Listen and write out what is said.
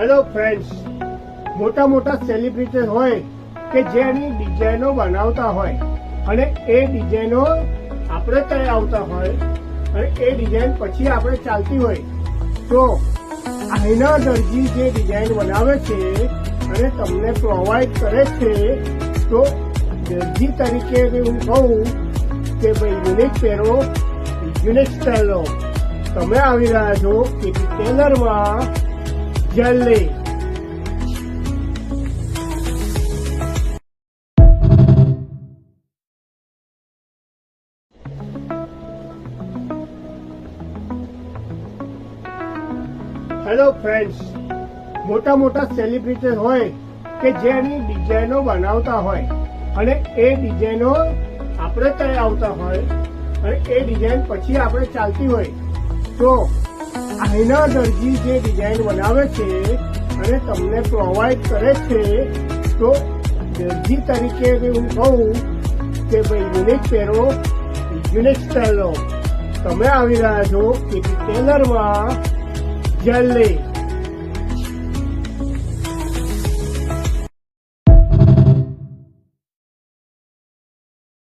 Hello friends, મોટા મોટા celebrity હોય કે જેની ડિઝાઇનો બનાવતા હોય અને એ ડિઝાઇનો આપણે ત્યાં આવતા હોય અને એ ડિઝાઇન પછી આપણે ચાલતી હોય તો આઈના દરજી જે ડિઝાઇન બનાવે છે અને તમને પ્રોવાઈડ કરે છે તો દરજી તરીકે હું કહું કે ભાઈ યુનિક પહેરો, યુનિક સ્ટાઇલ લો. તમે આવી રહ્યા છો કે ટેલરમાં જલ્દી. હેલો ફ્રેન્ડ્સ, મોટા મોટા સેલિબ્રિટી હોય કે જેની ડિઝાઇનો બનાવતા હોય અને એ ડિઝાઇનો આપણે ત્યાં આવતા હોય અને એ ડિઝાઇન પછી આપણે ચાલતી હોય તો આઈના દરજી જે ડિઝાઇન બનાવે છે અને તમને પ્રોવાઈડ કરે છે તો દરજી તરીકે હું કહું કે ભાઈ યુનિક પહેરો, યુનિક સ્ટાઇલ લો. તમે આવી રહ્યા છો કે ટેલરમાં જલ્દી.